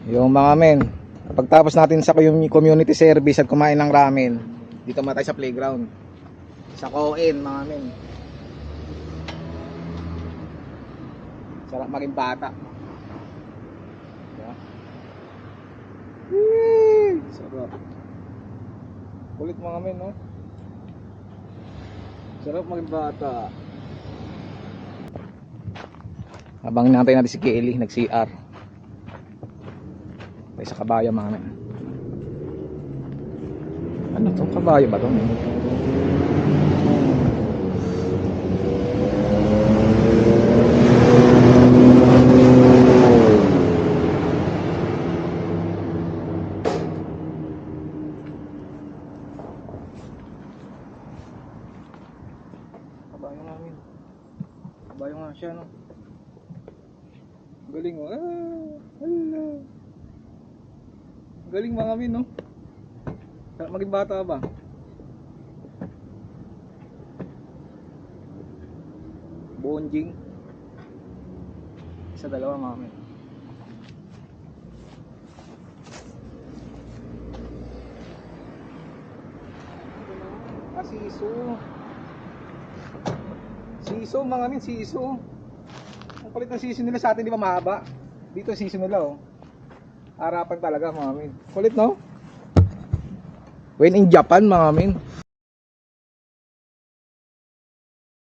Yung mga men, pagtapos natin sa community service at kumain ng ramen, dito muna tayo sa playground. Sa Coen mga men. Sarap maging bata. Diba? Sarap. Kulit mga men, no? Sarap maging bata. Habang hinantay natin si Kelly, nag-CR. Tayo sa kabayo mga men. Ano to? Kabayo ba to? Kabayo namin. Kabayo nga siya, no? Galing, oh. Hala. Galing mga min, no? Maging bata ba? Bonjing. Isa dalawa mga min. Siso. Siso mga min, siso. Ang kulit ng siso nila sa atin, di ba mahaba? Dito siso nila, oh. Harapan talaga mga min. Kulit, no? When in Japan mga min.